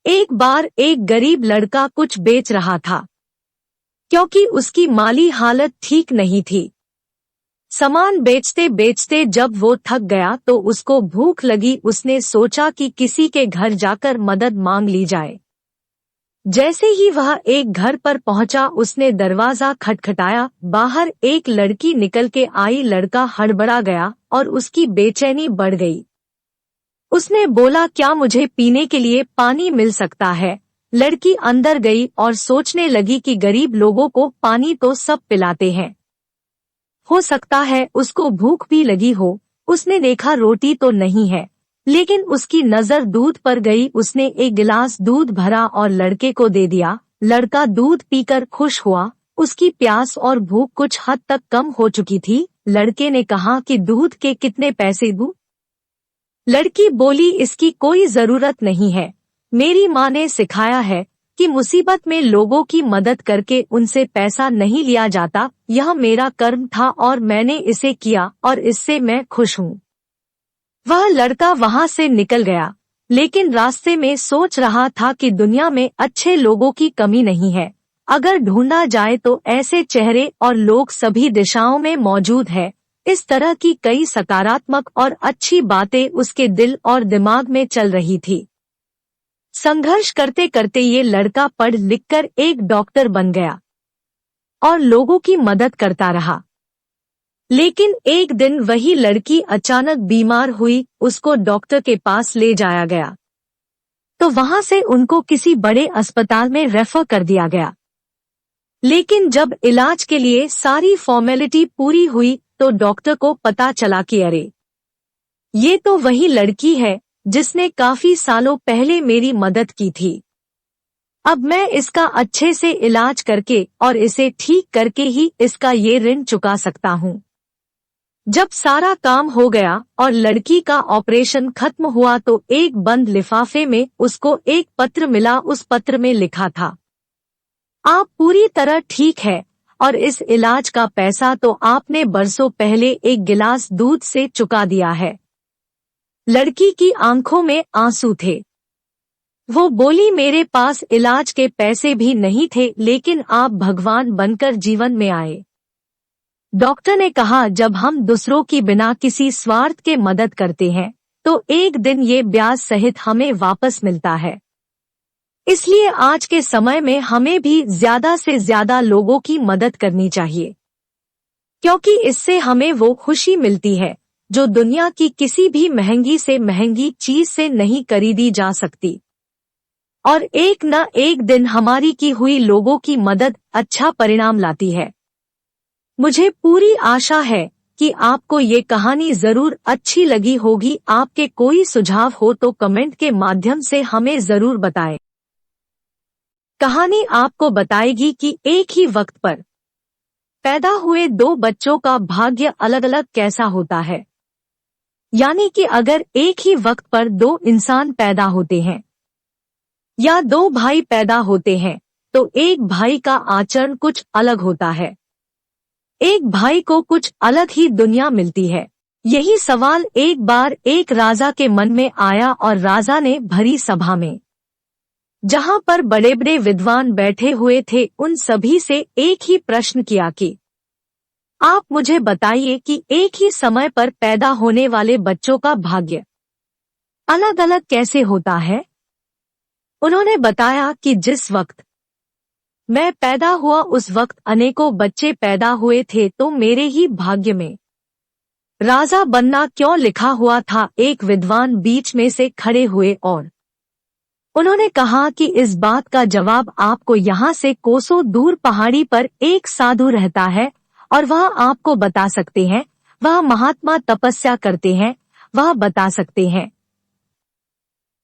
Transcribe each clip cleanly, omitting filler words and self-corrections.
एक बार एक गरीब लड़का कुछ बेच रहा था क्योंकि उसकी माली हालत ठीक नहीं थी। सामान बेचते बेचते जब वो थक गया तो उसको भूख लगी। उसने सोचा कि किसी के घर जाकर मदद मांग ली जाए। जैसे ही वह एक घर पर पहुंचा उसने दरवाजा खटखटाया। बाहर एक लड़की निकल के आई। लड़का हड़बड़ा गया और उसकी बेचैनी बढ़ गई। उसने बोला, क्या मुझे पीने के लिए पानी मिल सकता है? लड़की अंदर गई और सोचने लगी कि गरीब लोगों को पानी तो सब पिलाते हैं, हो सकता है उसको भूख भी लगी हो। उसने देखा रोटी तो नहीं है, लेकिन उसकी नजर दूध पर गई। उसने एक गिलास दूध भरा और लड़के को दे दिया। लड़का दूध पीकर खुश हुआ। उसकी प्यास और भूख कुछ हद तक कम हो चुकी थी। लड़के ने कहा कि दूध के कितने पैसे दूं? लड़की बोली, इसकी कोई जरूरत नहीं है। मेरी माँ ने सिखाया है कि मुसीबत में लोगों की मदद करके उनसे पैसा नहीं लिया जाता। यह मेरा कर्म था और मैंने इसे किया और इससे मैं खुश हूँ। वह लड़का वहाँ से निकल गया, लेकिन रास्ते में सोच रहा था कि दुनिया में अच्छे लोगों की कमी नहीं है। अगर ढूंढा जाए तो ऐसे चेहरे और लोग सभी दिशाओं में मौजूद है। इस तरह की कई सकारात्मक और अच्छी बातें उसके दिल और दिमाग में चल रही थी। संघर्ष करते करते ये लड़का पढ़ लिखकर एक डॉक्टर बन गया और लोगों की मदद करता रहा। लेकिन एक दिन वही लड़की अचानक बीमार हुई। उसको डॉक्टर के पास ले जाया गया तो वहां से उनको किसी बड़े अस्पताल में रेफर कर दिया गया। लेकिन जब इलाज के लिए सारी फॉर्मेलिटी पूरी हुई तो डॉक्टर को पता चला कि अरे, ये तो वही लड़की है जिसने काफी सालों पहले मेरी मदद की थी। अब मैं इसका अच्छे से इलाज करके और इसे ठीक करके ही इसका ये ऋण चुका सकता हूँ। जब सारा काम हो गया और लड़की का ऑपरेशन खत्म हुआ तो एक बंद लिफाफे में उसको एक पत्र मिला। उस पत्र में लिखा था, आप पूरी तरह ठीक है और इस इलाज का पैसा तो आपने बरसों पहले एक गिलास दूध से चुका दिया है। लड़की की आंखों में आंसू थे। वो बोली, मेरे पास इलाज के पैसे भी नहीं थे, लेकिन आप भगवान बनकर जीवन में आए। डॉक्टर ने कहा, जब हम दूसरों की बिना किसी स्वार्थ के मदद करते हैं तो एक दिन ये ब्याज सहित हमें वापस मिलता है। इसलिए आज के समय में हमें भी ज्यादा से ज्यादा लोगों की मदद करनी चाहिए, क्योंकि इससे हमें वो खुशी मिलती है जो दुनिया की किसी भी महंगी से महंगी चीज से नहीं खरीदी जा सकती। और एक न एक दिन हमारी की हुई लोगों की मदद अच्छा परिणाम लाती है। मुझे पूरी आशा है कि आपको ये कहानी जरूर अच्छी लगी होगी। आपके कोई सुझाव हो तो कमेंट के माध्यम से हमें जरूर बताएं। कहानी आपको बताएगी कि एक ही वक्त पर पैदा हुए दो बच्चों का भाग्य अलग अलग कैसा होता है। यानी कि अगर एक ही वक्त पर दो इंसान पैदा होते हैं या दो भाई पैदा होते हैं तो एक भाई का आचरण कुछ अलग होता है। एक भाई को कुछ अलग ही दुनिया मिलती है। यही सवाल एक बार एक राजा के मन में आया और राजा ने भरी सभा में, जहां पर बड़े बड़े विद्वान बैठे हुए थे, उन सभी से एक ही प्रश्न किया कि आप मुझे बताइए कि एक ही समय पर पैदा होने वाले बच्चों का भाग्य अलग अलग कैसे होता है। उन्होंने बताया कि जिस वक्त मैं पैदा हुआ उस वक्त अनेकों बच्चे पैदा हुए थे, तो मेरे ही भाग्य में राजा बनना क्यों लिखा हुआ था। एक विद्वान बीच में से खड़े हुए और उन्होंने कहा कि इस बात का जवाब आपको यहाँ से कोसों दूर पहाड़ी पर एक साधु रहता है और वह आपको बता सकते हैं। वह महात्मा तपस्या करते हैं, वह बता सकते हैं।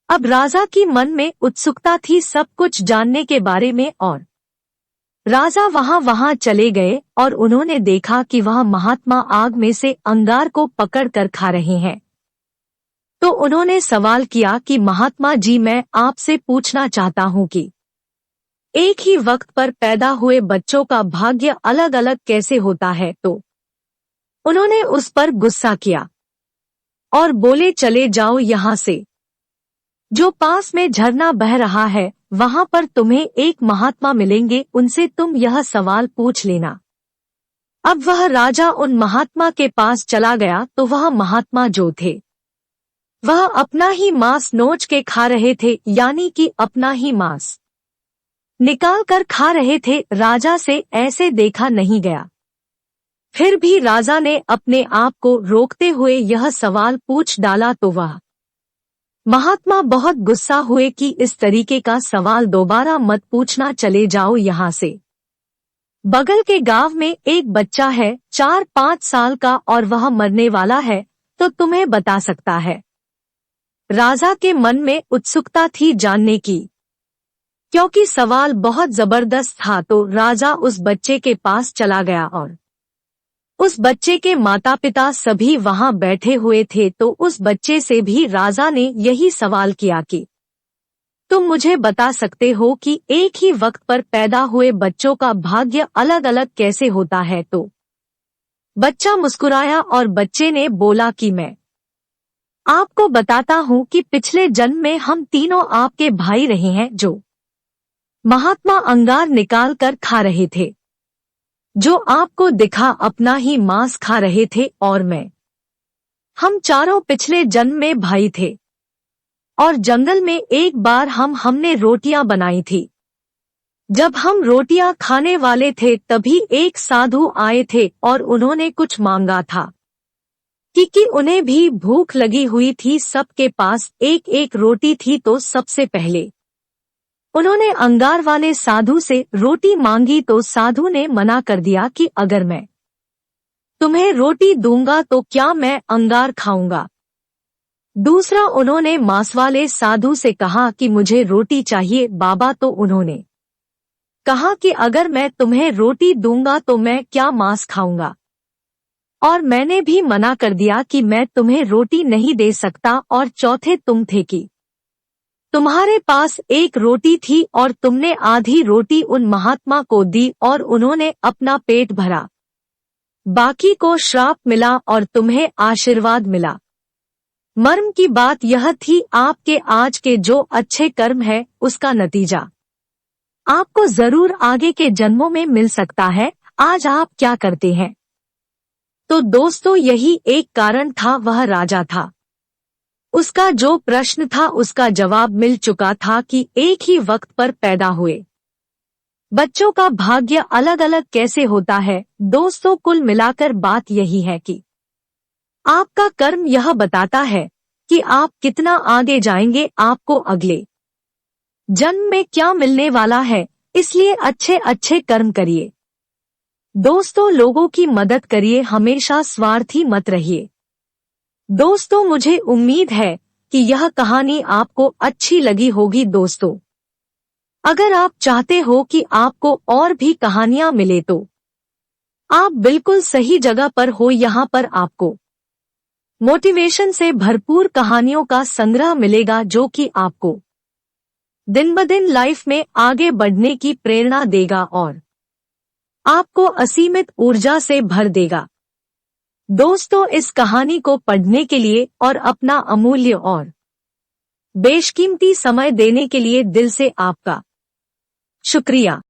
अब राजा की मन में उत्सुकता थी सब कुछ जानने के बारे में और राजा वहां चले गए और उन्होंने देखा कि वह महात्मा आग में से अंगार को पकड़ कर खा रहे हैं। तो उन्होंने सवाल किया कि महात्मा जी, मैं आपसे पूछना चाहता हूं कि एक ही वक्त पर पैदा हुए बच्चों का भाग्य अलग अलग कैसे होता है। तो उन्होंने उस पर गुस्सा किया और बोले, चले जाओ यहाँ से। जो पास में झरना बह रहा है वहां पर तुम्हें एक महात्मा मिलेंगे, उनसे तुम यह सवाल पूछ लेना। अब वह राजा उन महात्मा के पास चला गया तो वह महात्मा जो थे वह अपना ही मांस नोच के खा रहे थे, यानी कि अपना ही मांस निकाल कर खा रहे थे। राजा से ऐसे देखा नहीं गया। फिर भी राजा ने अपने आप को रोकते हुए यह सवाल पूछ डाला तो वह महात्मा बहुत गुस्सा हुए कि इस तरीके का सवाल दोबारा मत पूछना, चले जाओ यहाँ से। बगल के गांव में एक बच्चा है 4-5 साल का और वह मरने वाला है, तो तुम्हें बता सकता है। राजा के मन में उत्सुकता थी जानने की, क्योंकि सवाल बहुत जबरदस्त था। तो राजा उस बच्चे के पास चला गया और उस बच्चे के माता पिता सभी वहां बैठे हुए थे। तो उस बच्चे से भी राजा ने यही सवाल किया कि तुम मुझे बता सकते हो कि एक ही वक्त पर पैदा हुए बच्चों का भाग्य अलग अलग कैसे होता है। तो बच्चा मुस्कुराया और बच्चे ने बोला कि मैं आपको बताता हूँ कि पिछले जन्म में हम तीनों आपके भाई रहे हैं, जो महात्मा अंगार निकाल कर खा रहे थे, जो आपको दिखा अपना ही मांस खा रहे थे, और हम चारों पिछले जन्म में भाई थे। और जंगल में एक बार हमने रोटियां बनाई थी। जब हम रोटियां खाने वाले थे तभी एक साधु आए थे और उन्होंने कुछ मांगा था क्योंकि उन्हें भी भूख लगी हुई थी। सबके पास एक एक रोटी थी। तो सबसे पहले उन्होंने अंगार वाले साधु से रोटी मांगी तो साधु ने मना कर दिया कि अगर मैं तुम्हें रोटी दूंगा तो क्या मैं अंगार खाऊंगा। दूसरा उन्होंने मांस वाले साधु से कहा कि मुझे रोटी चाहिए बाबा। तो उन्होंने कहा कि अगर मैं तुम्हें रोटी दूंगा तो मैं क्या मांस खाऊंगा। और मैंने भी मना कर दिया कि मैं तुम्हें रोटी नहीं दे सकता। और चौथे तुम थे कि तुम्हारे पास एक रोटी थी और तुमने आधी रोटी उन महात्मा को दी और उन्होंने अपना पेट भरा, बाकी को श्राप मिला और तुम्हें आशीर्वाद मिला। मर्म की बात यह थी आपके आज के जो अच्छे कर्म है उसका नतीजा आपको जरूर आगे के जन्मों में मिल सकता है। आज आप क्या करते हैं? तो दोस्तों यही एक कारण था। वह राजा था, उसका जो प्रश्न था उसका जवाब मिल चुका था कि एक ही वक्त पर पैदा हुए बच्चों का भाग्य अलग अलग कैसे होता है। दोस्तों कुल मिलाकर बात यही है कि आपका कर्म यह बताता है कि आप कितना आगे जाएंगे, आपको अगले जन्म में क्या मिलने वाला है। इसलिए अच्छे अच्छे कर्म करिए दोस्तों, लोगों की मदद करिए, हमेशा स्वार्थी मत रहिए। दोस्तों मुझे उम्मीद है कि यह कहानी आपको अच्छी लगी होगी। दोस्तों अगर आप चाहते हो कि आपको और भी कहानियां मिले तो आप बिल्कुल सही जगह पर हो। यहाँ पर आपको मोटिवेशन से भरपूर कहानियों का संग्रह मिलेगा जो कि आपको दिन ब दिन लाइफ में आगे बढ़ने की प्रेरणा देगा और आपको असीमित ऊर्जा से भर देगा। दोस्तों इस कहानी को पढ़ने के लिए और अपना अमूल्य और बेशकीमती समय देने के लिए दिल से आपका शुक्रिया।